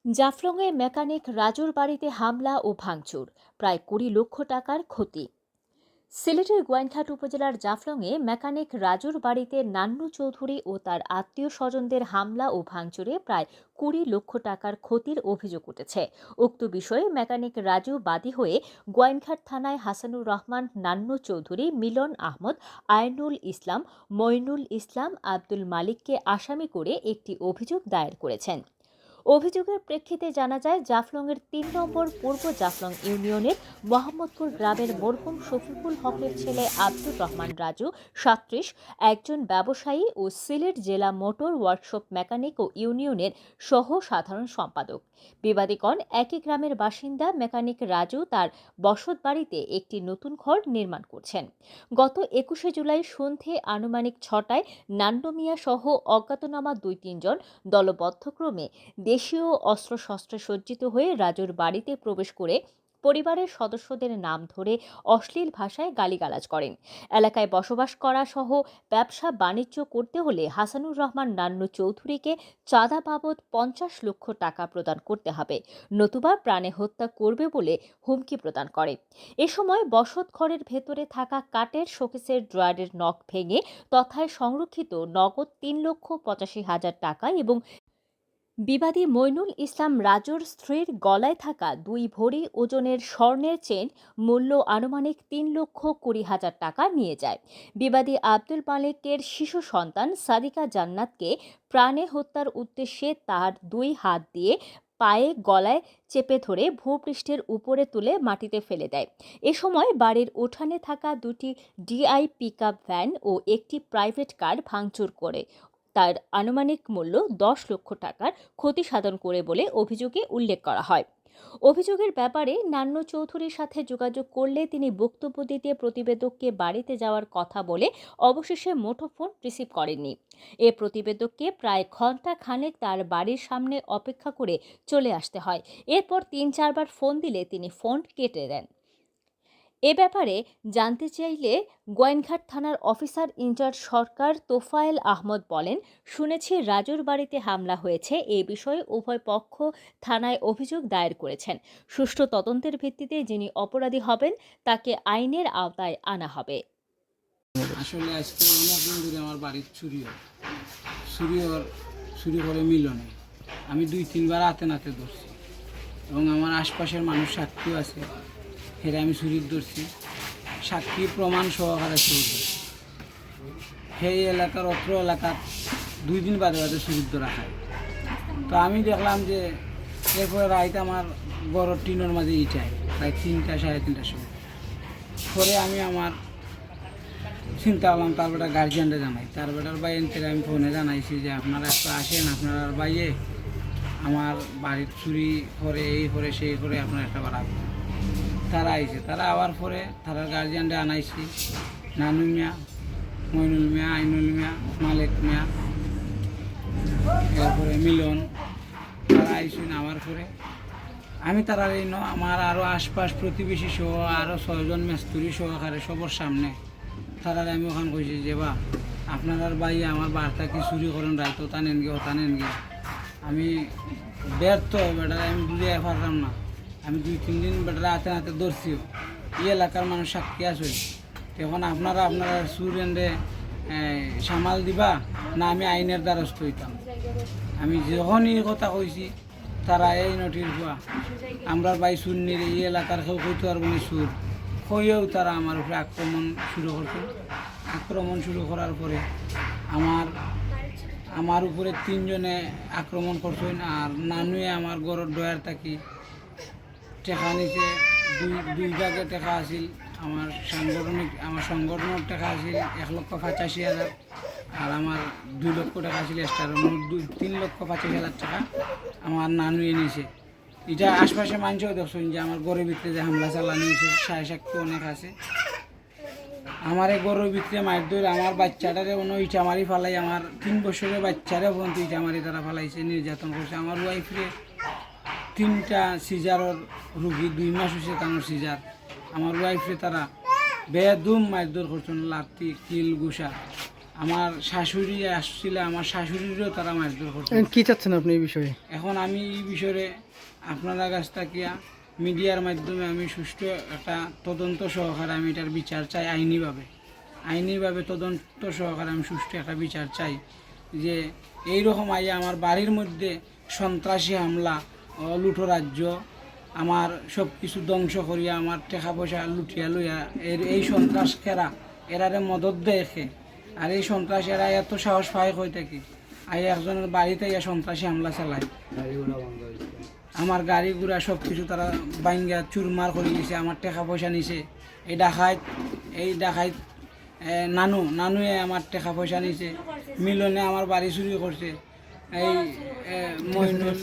জাফলংয়ে mechanic রাজুর বাড়িতে হামলা ও ভাঙচুর, প্রায় ২০ লক্ষ টাকার ক্ষতি। সিলেটের গোয়াইনঘাট উপজেলার জাফলংয়ে মেকানিক রাজুর বাড়িতে নান্নু চৌধুরী ও তার আত্মীয় স্বজনদের হামলা ও ভাঙচুরে প্রায় ২০ লক্ষ টাকার ক্ষতির অভিযোগ উঠেছে। উক্ত বিষয়ে মেকানিক রাজু বাদী হয়ে গোয়াইনঘাট থানায় হাসানুর রহমান, নান্নু চৌধুরী, মিলন আহমদ, আয়নুল ইসলাম, মইনুল ইসলাম, আব্দুল মালিককে আসামি করে একটি অভিযোগ দায়ের করেছেন। অভিযোগের প্রেক্ষিতে জানা যায়, জাফলংয়ের ৩ নম্বর পূর্ব জাফলং ইউনিয়নের মোহাম্মদপুর গ্রামের মরহুম শফিকুল হকের ছেলে আব্দুর রহমান রাজু ৩৭ একজন ব্যবসায়ী ও সিলেট জেলা মোটর ওয়ার্কশপ মেকানিক ও ইউনিয়নের সহ সাধারণ সম্পাদক। বিবাদীগণ একই গ্রামের বাসিন্দা। মেকানিক রাজু তার বসত বাড়িতে একটি নতুন ঘর নির্মাণ করছেন। গত ২১শে জুলাই সন্ধে আনুমানিক ৬টায় নান্নু মিয়া সহ অজ্ঞাতনামা ২-৩ জন দলবদ্ধক্রমে দেশীয় অস্ত্রশস্ত্রে সজ্জিত হয়ে রাজুর বাড়িতে প্রবেশ করে পরিবারের সদস্যদের নাম ধরে অশ্লীল ভাষায় গালিগালাজ করেন। এলাকায় বসবাস করা সহ ব্যবসা বাণিজ্য করতে হলে হাসানুর রহমান নান্নু চৌধুরীকে চাঁদা বাবদ ৫০ লক্ষ টাকা প্রদান করতে হবে, নতুবা প্রাণে হত্যা করবে বলে হুমকি প্রদান করে। এ সময় বসত ঘরের ভেতরে থাকা কাঠের শোকেসের ড্রয়ারের নখ ভেঙে তথায় সংরক্ষিত নগদ ৩,৮৫,০০০ টাকা এবং বিবাদী মইনুল ইসলাম রাজুর স্ত্রীর গলায় থাকা ২ ভরি ওজনের স্বর্ণের চেন মূল্য আনুমানিক ৩,২০,০০০ টাকা নিয়ে যায়। বিবাদী আব্দুল মালিকের শিশু সন্তান সাদিকা জান্নাতকে প্রাণে হত্যার উদ্দেশ্যে তার ২ হাত দিয়ে পায়ে গলায় চেপে ধরে ভূপৃষ্ঠের উপরে তুলে মাটিতে ফেলে দেয়। এ সময় বাড়ির উঠানে থাকা ২টি ডিআই পিকআপ ভ্যান ও একটি প্রাইভেট কার ভাঙচুর করে তার আনুমানিক মূল্য ১০ লক্ষ টাকার ক্ষতি সাধন করে বলে অভিযোগে উল্লেখ করা হয়। অভিযোগের ব্যাপারে নান্নু চৌধুরীর সাথে যোগাযোগ করলে তিনি বক্তব্য দিতে প্রতিবেদককে বাড়িতে যাওয়ার কথা বলে অবশেষে মুঠোফোন রিসিভ করেননি। এ প্রতিবেদককে প্রায় ঘণ্টা খানেক তার বাড়ির সামনে অপেক্ষা করে চলে আসতে হয়। এরপর ৩-৪ বার ফোন দিলে তিনি ফোন কেটে দেন। এ ব্যাপারে জানতে চাইলে গোয়াইনঘাট থানার অফিসার ইনচার্জ সরকার তোফায়েল আহমদ বলেন, শুনেছি রাজুর বাড়িতে হামলা হয়েছে। এ বিষয়ে উভয় পক্ষ থানায় অভিযোগ দায়ের করেছেন। সুষ্ঠু তদন্তের ভিত্তিতে যিনি অপরাধী হবেন তাকে আইনের আওতায় আনা হবে। আসলে আজকে অনেকদিন ধরে আমার বাড়ির চুরি করে মিলনে আমি ২-৩ বার হাতে নাতে ধরছি এবং আমার আশপাশের মানুষ সাক্ষীও আছে। হেরে আমি চুরির ধরছি, সাক্ষী প্রমাণ সহকারে চুরি ধরছি। সেই এলাকার অত্র এলাকার ২ দিন বাদে বাদে চুরির ধরা খায়। তো আমি দেখলাম যে এরপরে রাইতে আমার বড় টিনের মাঝে ইটায় প্রায় ৩টা, ৩:৩০টার সময়। পরে আমি আমার চিন্তা করলাম তার বেটা গার্জিয়ানরা জানাই, তার বেটার বাইন থেকে আমি ফোনে জানাইছি যে আপনারা একটু আসেন, আপনার বাইয়ে আমার বাড়ির চুরি করে, এই করে সেই করে আপনার একটা বার আসবেন। তারা আইছে, তারা আবার পরে তারা গার্জিয়ানরা আনাইছি, নানু মিয়া, মইনুল মিয়া, আইনুল মিয়া, মালিক মিয়া, এরপরে মিলন, তারা আইসুন। আমার পরে আমি তারা আমার আরও আশপাশ প্রতিবেশী সহ আরও ৬ জন মেস্তুরি সহকারে সবার সামনে তারা আমি ওখানে কইছি যে বা আপনার ভাই আমার বার্তা কি চুরি করেন রাইতো তা নেন গিয়ে হতা নেন গিয়ে। আমি ব্যর্থ বেটা, আমি বুঝে পারলাম না। আমি ২-৩ দিন বেটারা হাতে হাতে ধরছিও, এই এলাকার মানুষ সাক্ষী আছে। এখন আপনারা স্টুডেন্টে সামাল দিবা না আমি আইনের দ্বারস্থ হইতাম। আমি যখন এই কথা কইছি তারা এই নটির হওয়া আমরা ভাই শুনির এই এলাকার কেউ কইতে পারবো না সুর হয়েও তারা আমার উপরে আক্রমণ শুরু করছে। আক্রমণ শুরু করার পরে আমার উপরে ৩ জনে আক্রমণ করছেন। আর নানুয়ে আমার গড়ের ডয়ার থাকি টেকা নিচে, দুই ভাগে টেকা আছিল। আমার সংগঠনের টাকা আছিল ১,৮৫,০০০ আর আমার ২ লক্ষ টাকা আছিল এক্সট্রা, মোট ৩,৮৫,০০০ টাকা আমার নানুয়ে নিয়েছে। এটা আশপাশে মানুষও দেখছেন যে আমার গড়ের ভিতরে যে হামলা চালানো হয়েছে, সাক্ষী অনেক আছে। আমার এই গড়ের ভিতরে মার ধরে আমার বাচ্চাটারে কোনো ইটা মারি ফেলাই, আমার ৩ বছরের বাচ্চারে পর্যন্ত ইটা মারি তারা ফেলাইছে, নির্যাতন করছে। আমার ওয়াইফরে 3টা সিজারের রুগী, 2 মাস হয়েছে তার সিজার। আমার ওয়াইফরে তারা বেদুম মারধর করছেন, লাঠি কিল ঘুষা। আমার শাশুড়ি আসছিল, আমার শাশুড়িরও তারা মারধর করছে। এখন কি চাচ্ছেন আপনি এই বিষয়ে? এখন আমি এই বিষয়ে আপনারা কাছ থেকে মিডিয়ার মাধ্যমে আমি সুষ্ঠু একটা তদন্ত সহকারে আমি এটার বিচার চাই, আইনিভাবে তদন্ত সহকারে আমি সুষ্ঠু একটা বিচার চাই, যে এইরকম আইয়া আমার বাড়ির মধ্যে সন্ত্রাসী হামলা, লুটোরাজ্য, আমার সব কিছু ধ্বংস করিয়া আমার টাকা পয়সা লুটিয়া লইয়া এই সন্ত্রাস খেরা এরারে মদত দেখে। আর এই সন্ত্রাস এরা এত সাহস পায় হয়ে থাকে, আই একজনের বাড়িতে ইয়া সন্ত্রাসী হামলা চালায়, আমার গাড়ি ঘোড়া সব কিছু তারা বাইঙ্গা চুরমার করে গেছে, আমার টাকা পয়সা নিছে। এই ডাকাইত নানুয়ে আমার টাকা পয়সা নিছে, মিলনে আমার বাড়ি চুরি করছে, এই মইনুল